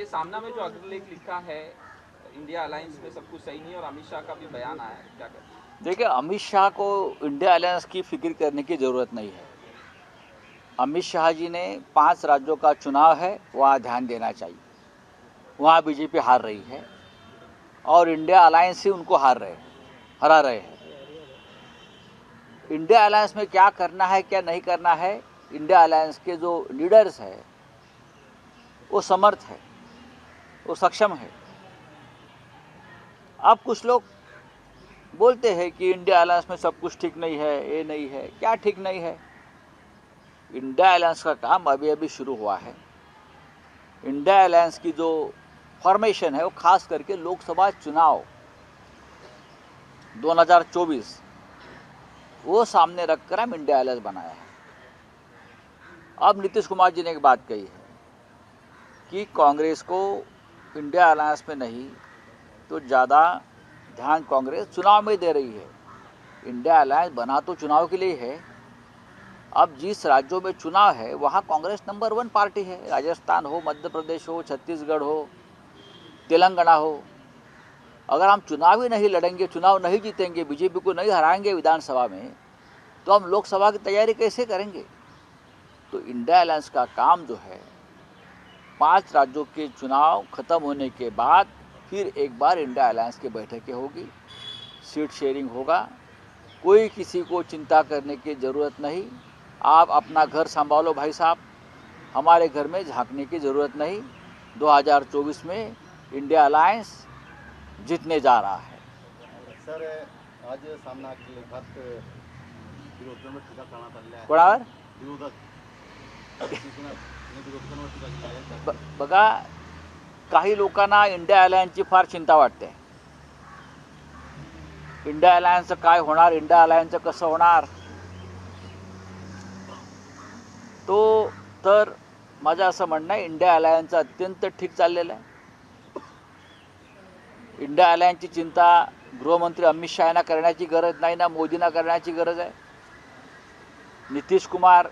ये सामना में जो अग्रलेख लिखा है, इंडिया अलायंस में सब कुछ सही नहीं और अमित शाह का भी बयान आया है, क्या कहते हैं? देखिए, अमित शाह को इंडिया अलायंस की फिक्र करने की ज़रूरत नहीं है। अमित शाह जी ने 5 राज्यों का चुनाव है, वहाँ ध्यान देना चाहिए। वहाँ बीजेपी हार रही है और इंडिया अलायंस ही उनको हरा रहे हैं। इंडिया अलायंस में क्या करना है क्या नहीं करना है, इंडिया अलायंस के जो लीडर्स हैं वो समर्थ है, वो सक्षम है। अब कुछ लोग बोलते हैं कि इंडिया अलायंस में सब कुछ ठीक नहीं है, ये नहीं है। क्या ठीक नहीं है? इंडिया अलायंस का काम अभी अभी शुरू हुआ है। इंडिया अलायंस की जो फॉर्मेशन है वो खास करके लोकसभा चुनाव 2024 वो सामने रखकर हम इंडिया अलायंस बनाया है। अब नीतीश कुमार जी ने एक बात कही है कि कांग्रेस को इंडिया अलायंस में नहीं तो ज़्यादा ध्यान कांग्रेस चुनाव में दे रही है। इंडिया अलायंस बना तो चुनाव के लिए है। अब जिस राज्यों में चुनाव है वहाँ कांग्रेस नंबर 1 पार्टी है। राजस्थान हो, मध्य प्रदेश हो, छत्तीसगढ़ हो, तेलंगाना हो। अगर हम चुनाव ही नहीं लड़ेंगे, चुनाव नहीं जीतेंगे, बीजेपी को नहीं हराएंगे विधानसभा में, तो हम लोकसभा की तैयारी कैसे करेंगे? तो इंडिया अलायंस का काम जो है 5 राज्यों के चुनाव खत्म होने के बाद फिर एक बार इंडिया अलायंस की बैठकें होगी, सीट शेयरिंग होगा। कोई किसी को चिंता करने की ज़रूरत नहीं। आप अपना घर संभालो भाई साहब, हमारे घर में झांकने की ज़रूरत नहीं। 2024 में इंडिया अलायंस जीतने जा रहा है। सर, आज सामना लेखात विरोधकांवर टीका करण्यात आलेली आहे. कोणावर? बघा, काही लोकांना इंडिया अलायन्सची फार चिंता वाटते. इंडिया अलायन्सचं काय होणार, इंडिया अलायन्सचं कसं होणार, तो तर माझं असं म्हणणं आहे इंडिया अलायन्सचं अत्यंत ठीक चाललेलं आहे. इंडिया अलायन्सची चिंता गृहमंत्री अमित शाह यांना करण्याची गरज नाही ना मोदींना करण्याची गरज आहे. नीतीश कुमार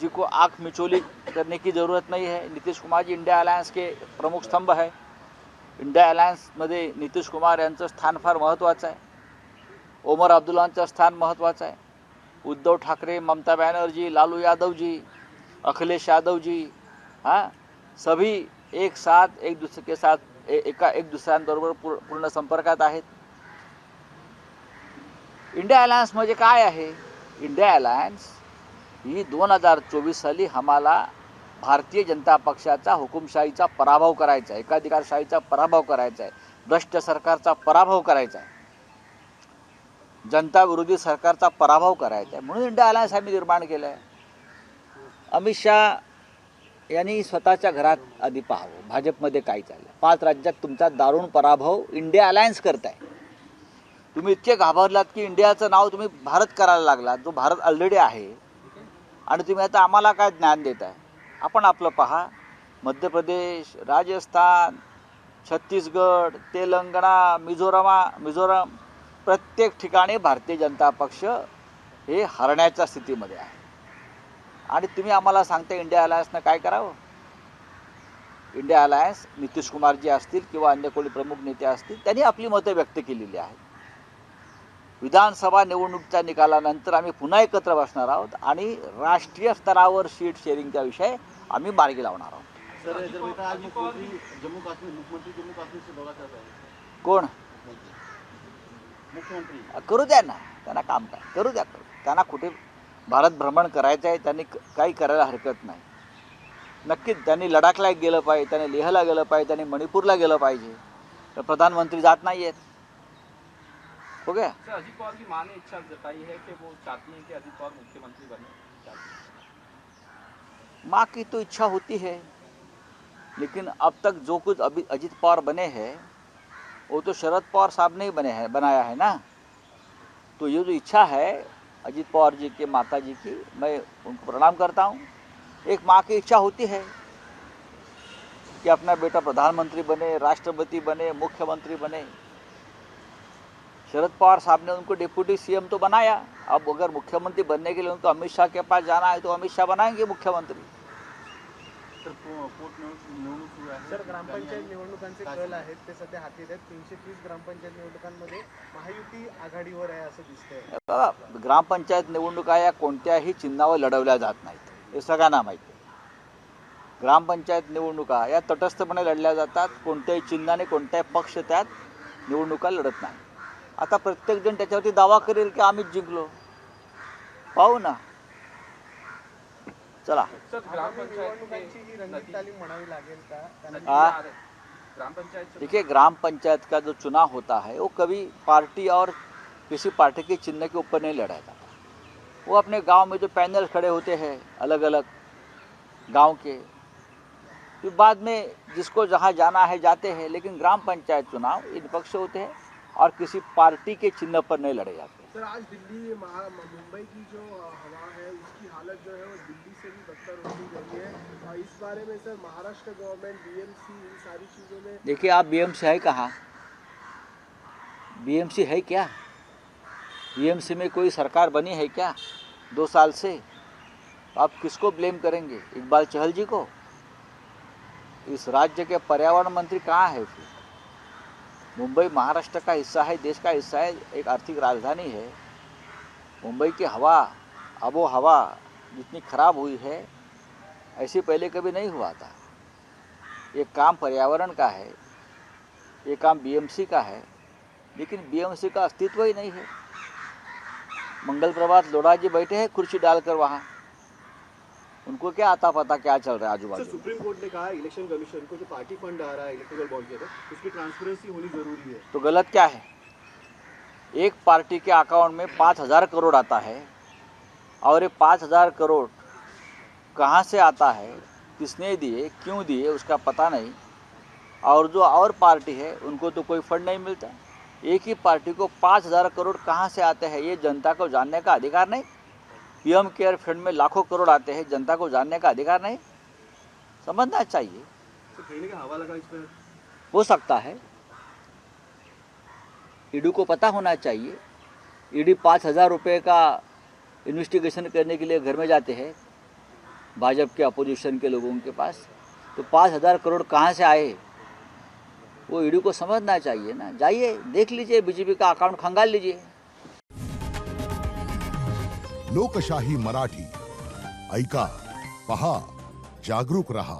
जी को आँख मिचौली करने की ज़रूरत नहीं है. नीतीश कुमार जी इंडिया अलायन्स के प्रमुख स्तंभ है. इंडिया अलायन्समध्ये नीतीश कुमार यांचं स्थान फार महत्त्वाचं आहे. ओमर अब्दुल्लांचं स्थान महत्त्वाचं आहे. उद्धव ठाकरे, ममता बनर्जी, लालू यादव जी, अखिलेश यादव जी, हाँ, सभी एक साथ एक दूसरे के साथ एक दुसऱ्यांबरोबर पूर्ण संपर्कात आहेत. इंडिया अलायन्स म्हणजे काय आहे? इंडिया अलायन्स ही 2024 साली आम्हाला भारतीय जनता पक्षाचा हुकुमशाहीचा पराभव करायचा आहे, एकाधिकारशाहीचा पराभव करायचा आहे, भ्रष्ट सरकारचा पराभव करायचा आहे, जनता विरोधी सरकारचा पराभव करायचा आहे. म्हणून इंडिया अलायन्स आम्ही निर्माण केलं आहे. अमित शाह यांनी स्वतःच्या घरात आधी पाहावं भाजपमध्ये काय चाललं. 5 राज्यात तुमचा दारुण पराभव इंडिया अलायन्स करताय. तुम्ही इतके घाबरलात की इंडियाचं नाव तुम्ही भारत करायला लागलात, जो भारत ऑलरेडी आहे, आणि तुम्ही आता आम्हाला काय ज्ञान देताय. आपण आपलं पहा. मध्य प्रदेश, राजस्थान, छत्तीसगड, तेलंगणा, मिझोरम प्रत्येक ठिकाणी भारतीय जनता पक्ष हे हरण्याच्या स्थितीमध्ये आहे. आणि तुम्ही आम्हाला सांगता इंडिया अलायन्सनं काय करावं. इंडिया अलायन्स नीतीश कुमारजी असतील किंवा अन्य कोणी प्रमुख नेते असतील त्यांनी आपली मतं व्यक्त केलेली आहेत. विधानसभा निवडणुकीच्या निकालानंतर आम्ही पुन्हा एकत्र बसणार आहोत आणि राष्ट्रीय स्तरावर सीट शेअरिंगचा विषय आम्ही मार्गी लावणार आहोत. सर, आज मुख्यमंत्री जम्मू काश्मीर से दौरा कर रहे हैं. कोण? मुख्यमंत्री करू द्या ना, त्यांना काम काय करू द्या. त्यांना कुठे भारत भ्रमण करायचं आहे, त्यांनी काही करायला हरकत नाही. नक्कीच त्यांनी लडाखला गेलं पाहिजे, त्यांनी लेहला गेलं पाहिजे, त्यांनी मणिपूरला गेलं पाहिजे. तर प्रधानमंत्री जात नाही आहेत. हो गया. सर, अजीत पवार की मां ने इच्छा जताई है कि वो चाहती हैं कि अजीत पवार मुख्यमंत्री बने. माँ की तो इच्छा होती है, लेकिन अब तक जो कुछ अभी अजीत पवार बने हैं वो तो शरद पवार साहब ने ही बनाया है ना. तो ये जो इच्छा है अजीत पवार जी के माता जी की, मैं उनको प्रणाम करता हूँ. एक माँ की इच्छा होती है कि अपना बेटा प्रधानमंत्री बने, राष्ट्रपति बने, मुख्यमंत्री बने. शरद पवार साहब ने उनको डिप्टी सीएम तो बनाया. अब अगर मुख्यमंत्री बनने के लिए उनको अमित शाह के पास जाना है तो अमित शाह बनाएंगे मुख्यमंत्री. तर निवडणूक सुरू आहे. सर, ग्रामपंचायत निवडणुकांचे कल आहेत ते सध्या हाती आहेत. 330 ग्रामपंचायत निवडणुकांमध्ये महायुती आघाडीवर आहे असं दिसतंय. बघा, ग्रामपंचायत निवडणुका या कोणत्याही चिन्हावर लढवल्या जात नाहीत, हे सगळ्यांना माहिती आहे. ग्रामपंचायत निवडणुका या तटस्थपणे लढल्या जातात. कोणत्याही चिन्हाने कोणताही पक्ष त्यात निवडणुका लढत नाही. आता प्रत्येकजण त्याच्यावरती दावा करेल की आम्हीच जिंकलो. पाहू ना, चला. सर, निवडणुकांची ही रंगीत तालीम म्हणावी लागेल का? कारण ग्रामपंचायत देखिए, ग्राम पंचायत का जो चुनाव होता है वो कभी पार्टी और किसी पार्टी के चिन्ह के ऊपर नहीं लड़ा जाता. वो अपने गांव में जो पैनल खड़े होते हैं अलग अलग गांव के, फिर बाद में जिसको जहां जाना है जाते हैं, लेकिन ग्राम पंचायत चुनाव निष्पक्ष होते हैं और किसी पार्टी के चिन्ह पर नहीं लड़े जाते. सर, आज दिल्ली मुंबई की जो हवा है उसकी हालत जो है वो दिल्ली से भी बदतर होती जा रही है. इस बारे में सर महाराष्ट्र गवर्नमेंट, बीएमसी, इन सारी चीज़ों में देखिए, आप बीएमसी है कहाँ? बीएमसी है क्या? बीएमसी में कोई सरकार बनी है क्या 2 साल से? आप किसको ब्लेम करेंगे? इकबाल चहल जी को? इस राज्य के पर्यावरण मंत्री कहाँ है फिर? मुंबई महाराष्ट्र का हिस्सा है, देश का हिस्सा है, एक आर्थिक राजधानी है. मुंबई की हवा, आबो हवा जितनी खराब हुई है ऐसी पहले कभी नहीं हुआ था. ये काम पर्यावरण का है, ये काम बीएमसी का है, लेकिन बीएमसी का अस्तित्व ही नहीं है. मंगल प्रभात लोढ़ा जी बैठे हैं कुर्सी डालकर वहाँ, उनको क्या आता पता क्या चल रहा है आजू बाजू. सुप्रीम कोर्ट ने कहा इलेक्शन कमीशन को जो पार्टी फंड आ रहा है इलेक्ट्रल बॉन्ड के अंदर उसकी ट्रांसपेरेंसी होनी जरूरी है. तो गलत क्या है? एक पार्टी के अकाउंट में 5,000 करोड़ आता है और ये 5,000 करोड़ कहाँ से आता है, किसने दिए, क्यों दिए, उसका पता नहीं. और जो और पार्टी है उनको तो कोई फंड नहीं मिलता. एक ही पार्टी को 5,000 करोड़ कहाँ से आते हैं ये जनता को जानने का अधिकार नहीं. पीएम केयर फंड में लाखों करोड़ आते हैं, जनता को जानने का अधिकार नहीं. समझना चाहिए. ट्रेन का हवा लगा इस पर हो सकता है, ईडी को पता होना चाहिए. ईडी 5,000 रुपये का इन्वेस्टिगेशन करने के लिए घर में जाते हैं भाजपा के अपोजिशन के लोगों के पास, तो 5,000 करोड़ कहाँ से आए वो ईडी को समझना चाहिए ना. जाइए देख लीजिए, बीजेपी का अकाउंट खंगाल लीजिए. लोकशाही मराठी ऐका, पहा, जागरूक रहा.